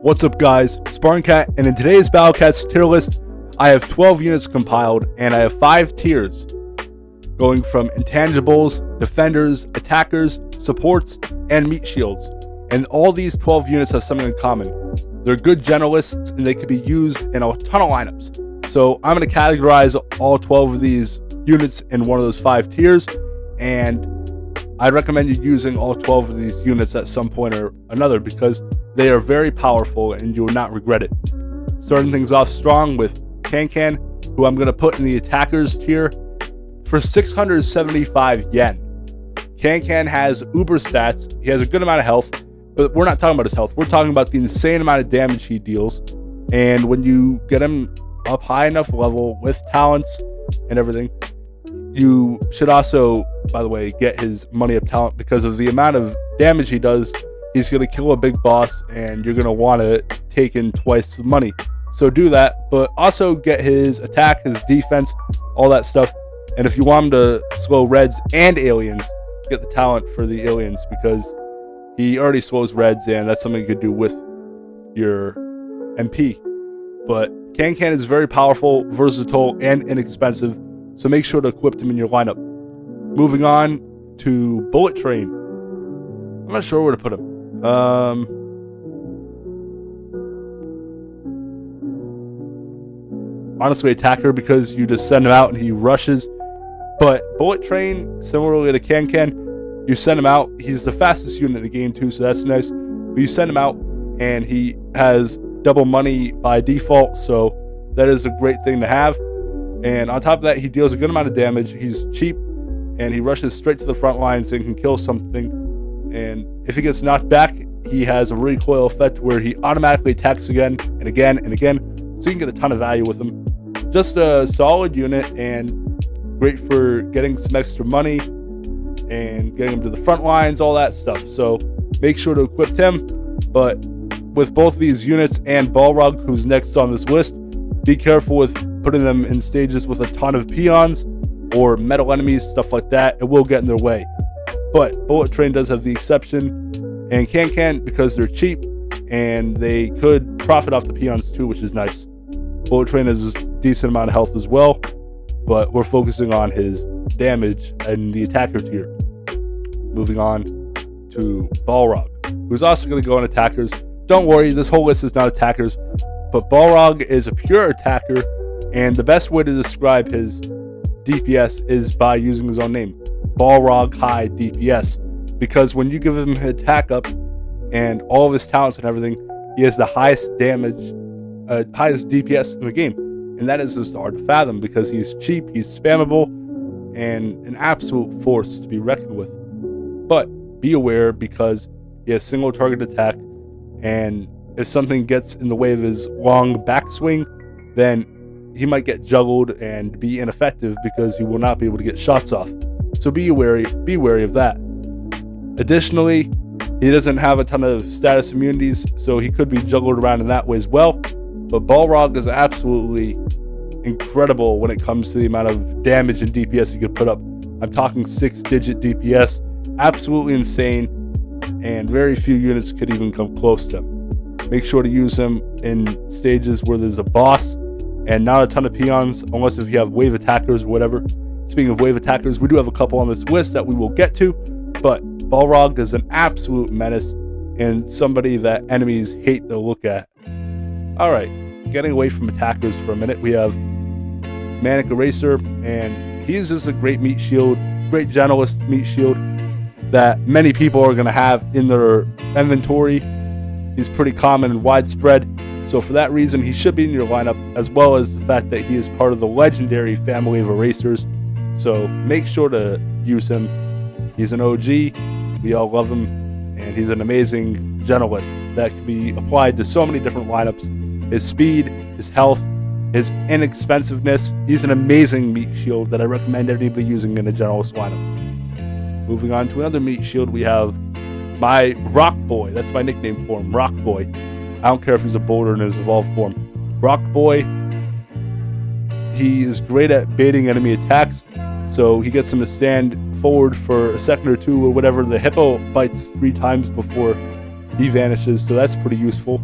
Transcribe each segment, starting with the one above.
What's up guys, Spartan Cat, and in today's Battle Cats tier list, I have 12 units compiled and I have 5 tiers going from intangibles, defenders, attackers, supports, and meat shields. And all these 12 units have something in common. They're good generalists and they can be used in a ton of lineups. So I'm going to categorize all 12 of these units in one of those 5 tiers, and I recommend you using all 12 of these units at some point or another because they are very powerful and you will not regret it. Starting things off strong with Can, who I'm going to put in the attackers tier for 675 yen. Can has uber stats. He has a good amount of health, but we're not talking about his health. We're talking about the insane amount of damage he deals. And when you get him up high enough level with talents and everything, you should also, by the way, get his money up talent because of the amount of damage he does. He's going to kill a big boss and you're going to want to take in twice the money. So do that, but also get his attack, his defense, all that stuff. And if you want him to slow reds and aliens, get the talent for the aliens because he already slows reds and that's something you could do with your MP. But Can is very powerful, versatile, and inexpensive, so make sure to equip him in your lineup. Moving on to Bullet Train. I'm not sure where to put him. Honestly, attacker because you just send him out and he rushes. But Bullet Train, similarly to Can, you send him out. He's the fastest unit in the game too, so that's nice. But you send him out and he has double money by default, so that is a great thing to have. And on top of that, he deals a good amount of damage. He's cheap and he rushes straight to the front lines and can kill something. And if he gets knocked back, he has a recoil effect where he automatically attacks again and again and again, so you can get a ton of value with him. Just a solid unit and great for getting some extra money and getting him to the front lines, all that stuff. So make sure to equip him. But with both these units and Balrog, who's next on this list, be careful with putting them in stages with a ton of peons or metal enemies, stuff like that. It will get in their way. But Bullet Train does have the exception, and Can because they're cheap and they could profit off the peons too, which is nice. Bullet Train has a decent amount of health as well, but we're focusing on his damage in the attacker tier. Moving on to Balrog, who's also going to go on attackers. Don't worry, this whole list is not attackers, but Balrog is a pure attacker, and the best way to describe his DPS is by using his own name, Balrog High DPS, because when you give him an attack up and all of his talents and everything, he has the highest damage, highest DPS in the game, and that is just hard to fathom because he's cheap, he's spammable, and an absolute force to be reckoned with. But be aware because he has single target attack, and if something gets in the way of his long backswing, then he might get juggled and be ineffective because he will not be able to get shots off. So be wary of that. Additionally, he doesn't have a ton of status immunities, so he could be juggled around in that way as well. But Balrog is absolutely incredible when it comes to the amount of damage and DPS he could put up. I'm talking 6-digit DPS, absolutely insane, and very few units could even come close to him. Make sure to use him in stages where there's a boss and not a ton of peons, unless if you have wave attackers or whatever. Speaking of wave attackers, we do have a couple on this list that we will get to, but Balrog is an absolute menace and somebody that enemies hate to look at. Alright, getting away from attackers for a minute, we have Manic Eraser, and he's just a great meat shield, great generalist meat shield that many people are going to have in their inventory. He's pretty common and widespread, so for that reason he should be in your lineup, as well as the fact that he is part of the legendary family of erasers, so make sure to use him. He's an OG, we all love him, and he's an amazing generalist that can be applied to so many different lineups. His speed, his health, his inexpensiveness, he's an amazing meat shield that I recommend anybody using in a generalist lineup. Moving on to another meat shield, we have my Rock Boy. That's my nickname for him, Rock Boy. I don't care if he's a boulder in his evolved form. Rock Boy, he is great at baiting enemy attacks, so he gets him to stand forward for a second or two or whatever. The hippo bites 3 times before he vanishes, so that's pretty useful.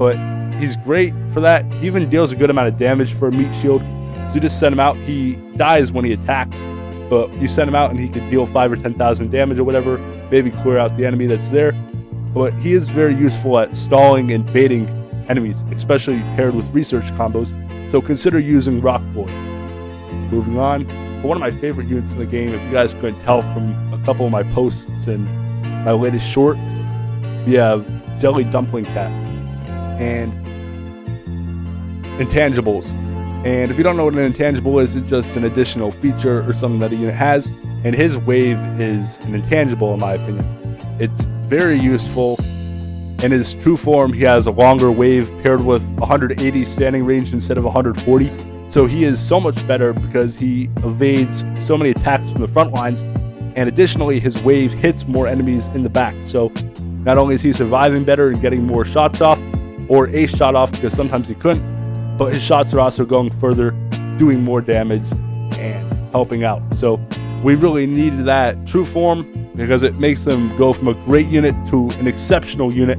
but he's great for that. He even deals a good amount of damage for a meat shield. So you just send him out. He dies when he attacks, but you send him out and he could deal 5 or 10,000 damage or whatever, maybe clear out the enemy that's there. But he is very useful at stalling and baiting enemies, especially paired with research combos. So consider using Rock Boy. Moving on, for one of my favorite units in the game, if you guys couldn't tell from a couple of my posts and my latest short, we have Jelly Dumpling Cat and intangibles. And if you don't know what an intangible is, it's just an additional feature or something that a unit has. And his wave is an intangible in my opinion. It's very useful. In his true form, he has a longer wave paired with 180 standing range instead of 140. So he is so much better because he evades so many attacks from the front lines. And additionally, his wave hits more enemies in the back. So not only is he surviving better and getting more shots off, or a shot off because sometimes he couldn't, but his shots are also going further, doing more damage and helping out. So we really needed that true form because it makes them go from a great unit to an exceptional unit.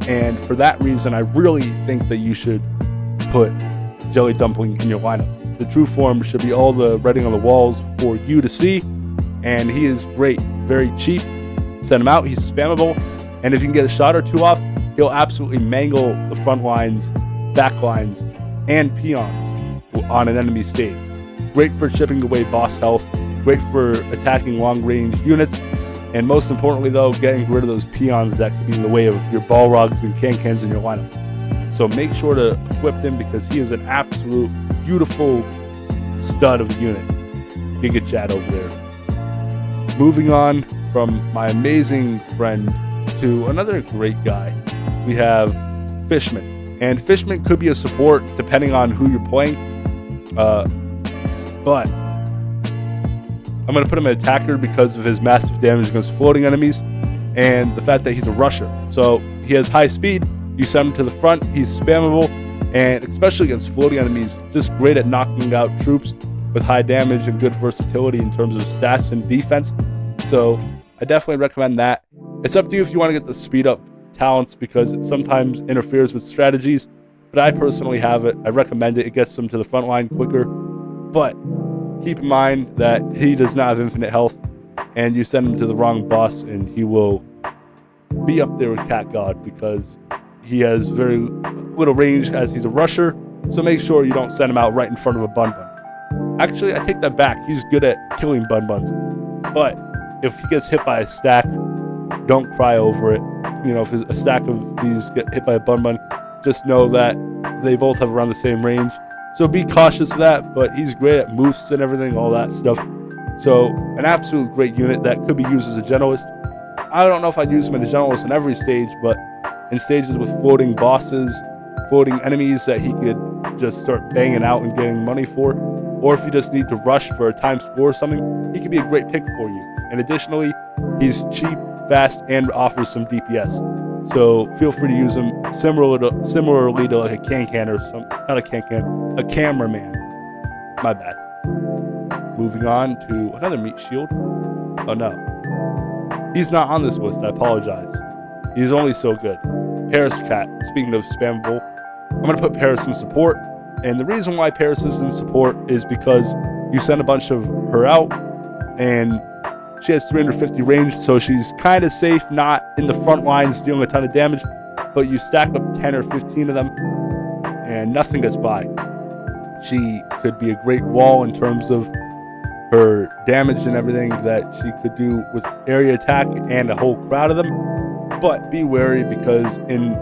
And for that reason, I really think that you should put Jelly Dumpling in your lineup. The true form should be all the writing on the walls for you to see. And he is great, very cheap. Send him out, he's spammable. And if you can get a shot or two off, he'll absolutely mangle the front lines, back lines, and peons on an enemy stage. Great for chipping away boss health, great for attacking long-range units, and most importantly though, getting rid of those peons that could be in the way of your Balrogs and Can-Cans in your lineup. So make sure to equip him because he is an absolute beautiful stud of a unit. Giga Chat over there. Moving on from my amazing friend to another great guy, we have Fishman. And Fishman could be a support depending on who you're playing. But I'm going to put him an attacker because of his massive damage against floating enemies and the fact that he's a rusher. So he has high speed. You send him to the front, he's spammable, and especially against floating enemies, just great at knocking out troops with high damage and good versatility in terms of stats and defense. So I definitely recommend that. It's up to you if you want to get the speed up talents because it sometimes interferes with strategies, but I personally have it. I recommend it. It gets them to the front line quicker, but keep in mind that he does not have infinite health, and you send him to the wrong boss and he will be up there with Cat God because he has very little range as he's a rusher. So make sure you don't send him out right in front of a Bun Bun. Actually, I take that back. He's good at killing Bun Buns, but if he gets hit by a stack, don't cry over it. You know, if a stack of these get hit by a Bun Bun, just know that they both have around the same range. So be cautious of that, but he's great at moves and everything, all that stuff. So an absolute great unit that could be used as a generalist. I don't know if I'd use him as a generalist on every stage, but in stages with floating bosses, floating enemies that he could just start banging out and getting money for, or if you just need to rush for a time score or something, he could be a great pick for you. And additionally, he's cheap, fast, and offers some DPS. So feel free to use him similarly to like a Can-Can or some, not a Can-Can, a cameraman. My bad. Moving on to another meat shield. Oh no. He's not on this list, I apologize. He's only so good. Paris Cat, speaking of spammable, I'm going to put Paris in support. And the reason why Paris is in support is because you send a bunch of her out and she has 350 range, so she's kind of safe, not in the front lines dealing a ton of damage, but you stack up 10 or 15 of them and nothing gets by. She could be a great wall in terms of her damage and everything that she could do with area attack and a whole crowd of them. But be wary because in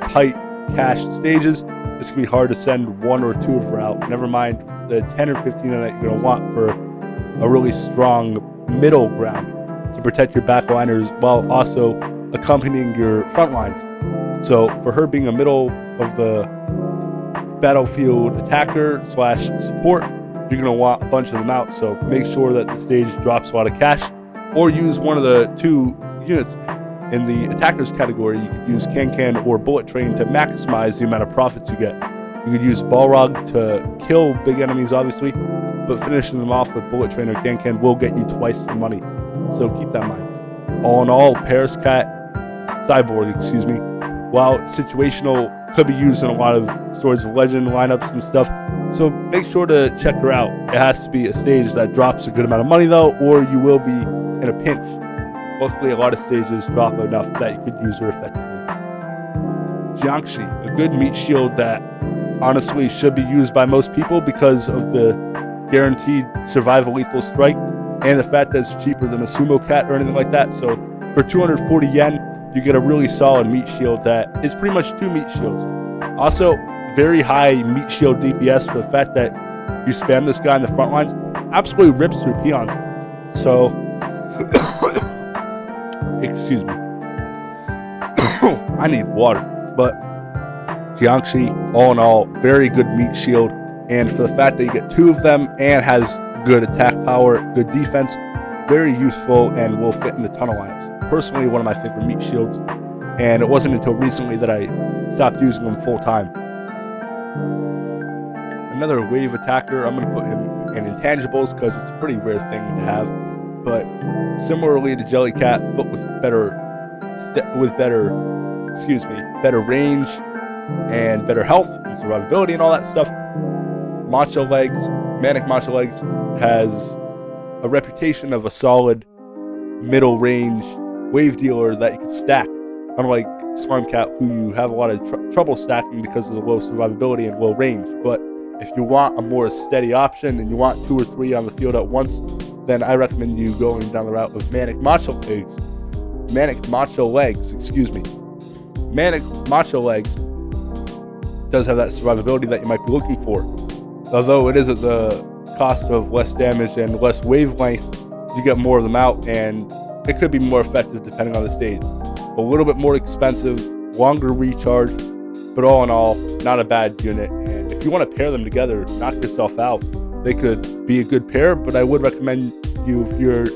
tight cash stages, it's going to be hard to send one or two of her out. Never mind the 10 or 15 that you're going to want for a really strong middle ground to protect your backliners while also accompanying your front lines. So for her being a middle of the battlefield attacker / support, you're going to want a bunch of them out. So make sure that the stage drops a lot of cash, or use one of the two units. In the attackers category, you could use Can-Can or Bullet Train to maximize the amount of profits you get. You could use Balrog to kill big enemies, obviously, but finishing them off with Bullet Train or Can-Can will get you twice the money. So keep that in mind. All in all, Paris Cat, Cyborg, while situational could be used in a lot of Stories of Legend lineups and stuff. So make sure to check her out. It has to be a stage that drops a good amount of money though, or you will be in a pinch. Luckily, a lot of stages drop enough that you could use her effectively. Jiangxi, a good meat shield that honestly should be used by most people because of the guaranteed survival lethal strike and the fact that it's cheaper than a sumo cat or anything like that. So for 240 yen, you get a really solid meat shield that is pretty much 2 meat shields. Also, very high meat shield DPS for the fact that you spam this guy in the front lines, absolutely rips through peons. So, excuse me. I need water. But Jiangxi, all in all, very good meat shield. And for the fact that you get 2 of them and has good attack power, good defense, very useful and will fit into tunnel lineups. Personally, one of my favorite meat shields. And it wasn't until recently that I stopped using them full time. Another wave attacker, I'm going to put him in intangibles because it's a pretty rare thing to have. But similarly to Jellycat, but with better range and better health and survivability and all that stuff. Manic Macho Legs has a reputation of a solid middle range wave dealer that you can stack, unlike Slime Cat, who you have a lot of trouble stacking because of the low survivability and low range. But if you want a more steady option and you want 2 or 3 on the field at once, then I recommend you going down the route of Manic Macho Legs. Manic Macho Legs does have that survivability that you might be looking for. Although it is at the cost of less damage and less wavelength, you get more of them out, and it could be more effective depending on the stage. A little bit more expensive, longer recharge, but all in all, not a bad unit. And if you want to pair them together, knock yourself out. They could be a good pair, but I would recommend you, if you're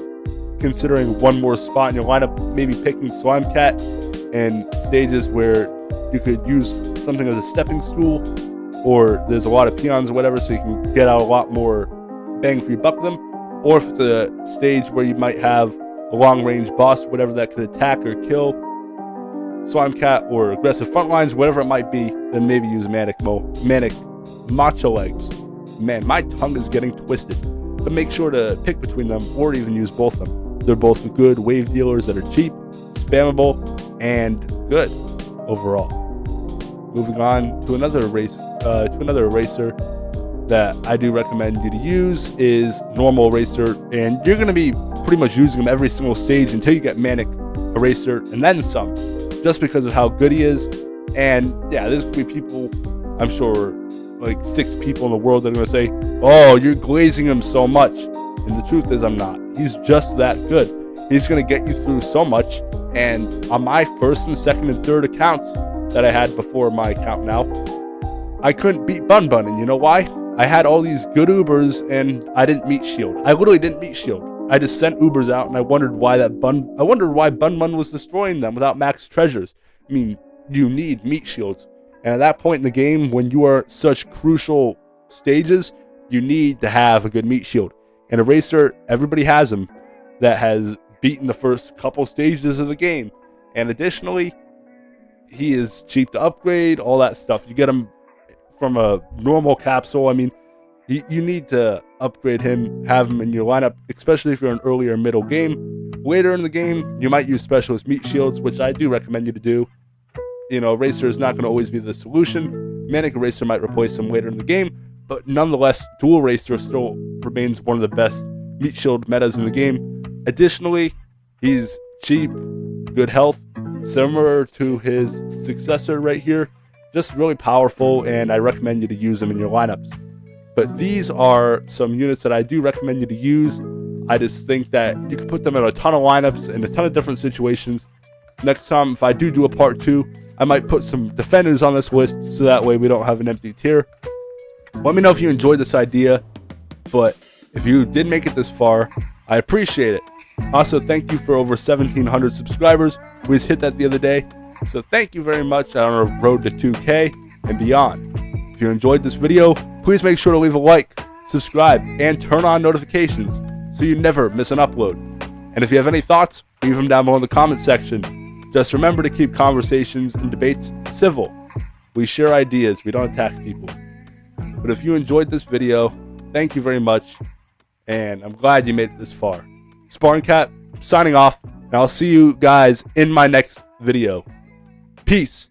considering one more spot in your lineup, maybe picking Slime Cat and stages where you could use something as a stepping stool, or there's a lot of peons or whatever, so you can get out a lot more bang for your buck with them. Or if it's a stage where you might have a long range boss or whatever that could attack or kill Slime Cat or aggressive front lines, whatever it might be, then maybe use Manic Macho Legs. Man, my tongue is getting twisted. But make sure to pick between them or even use both of them. They're both good wave dealers that are cheap, spammable, and good overall. Moving on to another eraser that I do recommend you to use is Normal Eraser, and you're going to be pretty much using him every single stage until you get Manic Eraser and then some, just because of how good he is. And yeah, there's going to be people, I'm sure, like 6 people in the world that are going to say, oh, you're glazing him so much. And the truth is, I'm not. He's just that good. He's going to get you through so much. And on my first and second and third accounts that I had before my account now, I couldn't beat Bun Bun. And you know why? I had all these good Ubers and I didn't meet shield. I literally didn't meet shield. I just sent Ubers out and I wondered why Bun Bun was destroying them without max treasures. I mean, you need meat shields. And at that point in the game, when you are such crucial stages, you need to have a good meat shield. And Eraser, everybody has him that has beaten the first couple stages of the game. And additionally, he is cheap to upgrade, all that stuff. You get him from a normal capsule. I mean, you need to upgrade him, have him in your lineup, especially if you're in earlier middle game. Later in the game, you might use specialist meat shields, which I do recommend you to do. You know, Eraser is not going to always be the solution. Manic Eraser might replace him later in the game, but nonetheless, Dual Eraser still remains one of the best meat shield metas in the game. Additionally, he's cheap, good health, similar to his successor right here. Just really powerful, and I recommend you to use him in your lineups. But these are some units that I do recommend you to use. I just think that you can put them in a ton of lineups in a ton of different situations. Next time, if I do a part 2, I might put some defenders on this list so that way we don't have an empty tier. Let me know if you enjoyed this idea, but if you did make it this far, I appreciate it. Also, thank you for over 1,700 subscribers. We just hit that the other day. So thank you very much on our road to 2K and beyond. If you enjoyed this video, please make sure to leave a like, subscribe, and turn on notifications so you never miss an upload. And if you have any thoughts, leave them down below in the comment section. Just remember to keep conversations and debates civil. We share ideas. We don't attack people. But if you enjoyed this video, thank you very much. And I'm glad you made it this far. Spartan Cat signing off. And I'll see you guys in my next video. Peace.